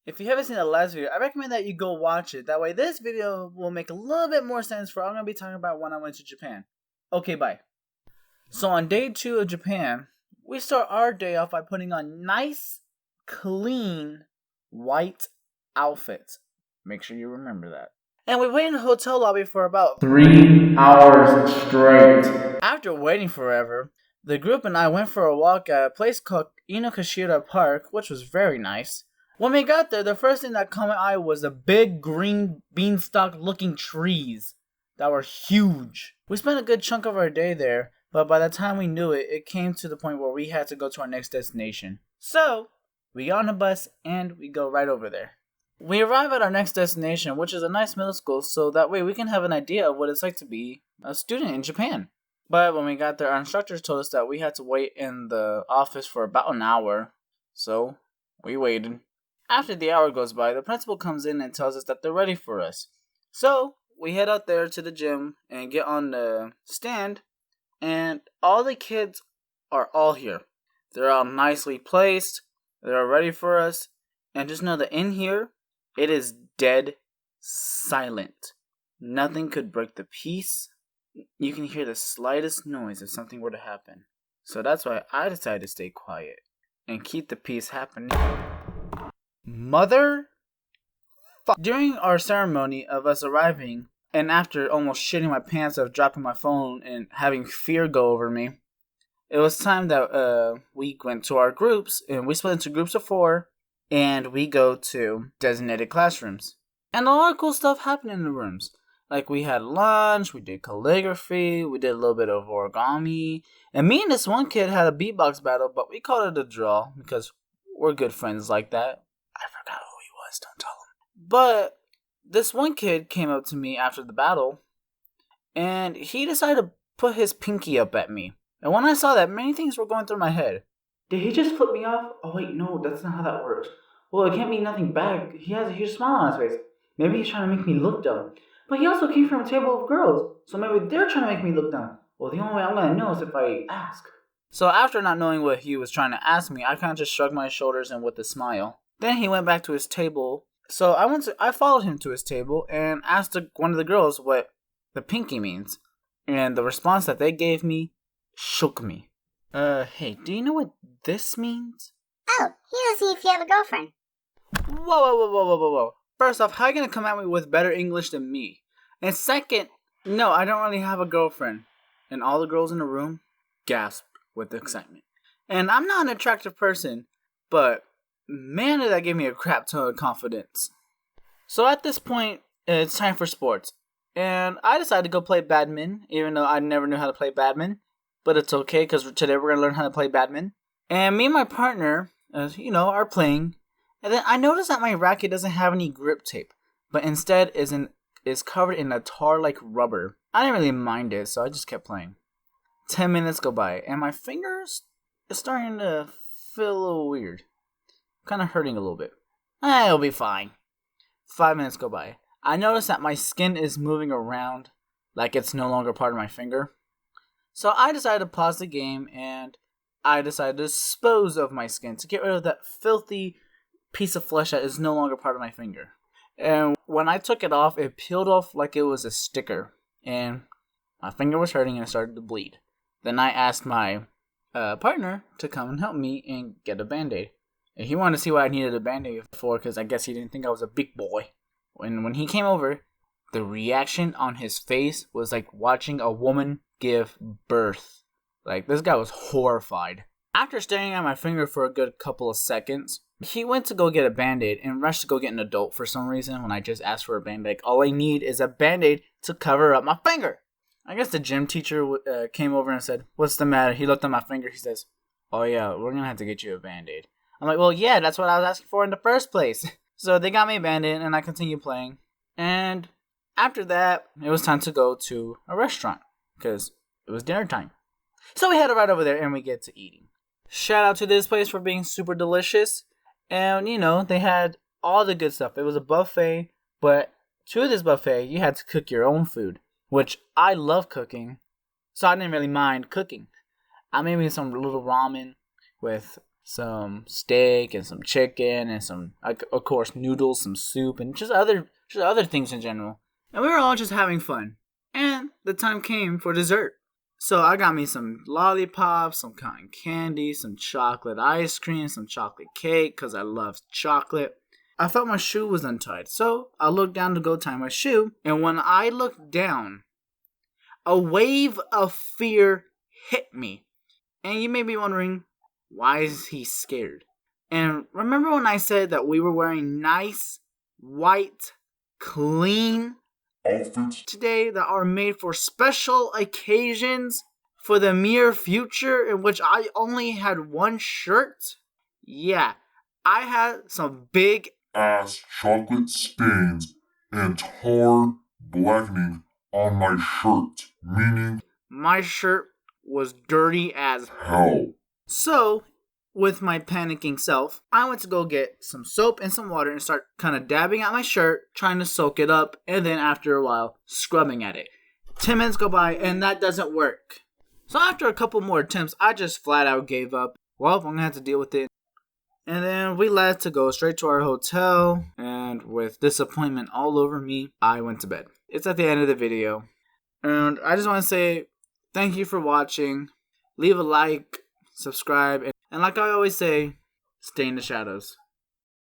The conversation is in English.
If you haven't seen the last video, I recommend that you go watch it. That way this video will make a little bit more sense for what I'm going to be talking about when I went to Japan. Okay, bye. So on day 2 of Japan, we start our day off by putting on nice, clean, white outfits. Make sure you remember that. And we wait in the hotel lobby for about 3 hours straight. After waiting forever, the group and I went for a walk at a place called Inokashira Park, which was very nice. When we got there, the first thing that caught my eye was the big green beanstalk looking trees that were huge. We spent a good chunk of our day there, but by the time we knew it, it came to the point where we had to go to our next destination. So, we got on a bus and we go right over there. We arrive at our next destination, which is a nice middle school, so that way we can have an idea of what it's like to be a student in Japan. But when we got there, our instructors told us that we had to wait in the office for about an hour, so we waited. After the hour goes by, the principal comes in and tells us that they're ready for us. So, we head out there to the gym and get on the stand, and all the kids are all here. They're all nicely placed, they're ready for us, and just know that in here, it is dead silent. Nothing could break the peace. You can hear the slightest noise if something were to happen. So that's why I decided to stay quiet and keep the peace happening. During our ceremony of us arriving, and after almost shitting my pants of dropping my phone and having fear go over me, it was time that we went to our groups, and we split into groups of 4, and we go to designated classrooms. And a lot of cool stuff happened in the rooms. Like, we had lunch, we did calligraphy, we did a little bit of origami, and me and this one kid had a beatbox battle, but we called it a draw, because we're good friends like that. I forgot who he was, don't tell him. But this one kid came up to me after the battle, and he decided to put his pinky up at me. And when I saw that, many things were going through my head. Did he just flip me off? Oh wait, no, that's not how that works. Well, it can't mean nothing bad. He has a huge smile on his face. Maybe he's trying to make me look dumb. But he also came from a table of girls, so maybe they're trying to make me look dumb. Well, the only way I'm going to know is if I ask. So after not knowing what he was trying to ask me, I kind of just shrugged my shoulders and with a smile. Then he went back to his table. So I followed him to his table and asked one of the girls what the pinky means. And the response that they gave me shook me. Hey, do you know what this means? Oh, he doesn't see if you have a girlfriend. Whoa. First off, how are you going to come at me with better English than me? And second, no, I don't really have a girlfriend. And all the girls in the room gasped with excitement. And I'm not an attractive person, but man, did that give me a crap ton of confidence. So at this point, it's time for sports. And I decided to go play badminton, even though I never knew how to play badminton. But it's okay, because today we're going to learn how to play badminton. And me and my partner, are playing. And then I noticed that my racket doesn't have any grip tape, but instead is covered in a tar-like rubber. I didn't really mind it, so I just kept playing. 10 minutes go by, and my fingers is starting to feel a little weird. Kind of hurting a little bit. It'll be fine. 5 minutes go by. I notice that my skin is moving around like it's no longer part of my finger. So I decided to pause the game, and I decided to dispose of my skin to get rid of that filthy piece of flesh that is no longer part of my finger. And when I took it off, it peeled off like it was a sticker, and my finger was hurting and it started to bleed. Then I asked my partner to come and help me and get a band-aid. And he wanted to see what I needed a band-aid for, because I guess he didn't think I was a big boy. And when he came over, the reaction on his face was like watching a woman give birth. Like, this guy was horrified. After staring at my finger for a good couple of seconds, he went to go get a band-aid and rushed to go get an adult for some reason when I just asked for a band-aid. Like, all I need is a band-aid to cover up my finger. I guess the gym teacher came over and said, "What's the matter?" He looked at my finger. He says, "Oh yeah, we're going to have to get you a band-aid." I'm like, well, yeah, that's what I was asking for in the first place. So they got me a band-aid and I continued playing. And after that, it was time to go to a restaurant because it was dinner time. So we headed right over there and we get to eating. Shout out to this place for being super delicious. And, they had all the good stuff. It was a buffet, but to this buffet, you had to cook your own food, which I love cooking, so I didn't really mind cooking. I made me some little ramen with some steak and some chicken and some, like, of course, noodles, some soup, and just other things in general. And we were all just having fun. And the time came for dessert. So I got me some lollipops, some cotton candy, some chocolate ice cream, some chocolate cake, because I love chocolate. I thought my shoe was untied, so I looked down to go tie my shoe, and when I looked down, a wave of fear hit me. And you may be wondering, why is he scared? And remember when I said that we were wearing nice, white, clean outfits today that are made for special occasions for the near future, in which I only had one shirt? Yeah, I had some big ass chocolate stains and tar blackening on my shirt, meaning my shirt was dirty as hell. So, with my panicking self, I went to go get some soap and some water and start kind of dabbing at my shirt, trying to soak it up, and then after a while, scrubbing at it. 10 minutes go by, and that doesn't work. So after a couple more attempts, I just flat out gave up. Well, I'm gonna have to deal with it. And then we left to go straight to our hotel, and with disappointment all over me, I went to bed. It's at the end of the video. And I just want to say thank you for watching. Leave a like, subscribe, and like I always say, stay in the shadows.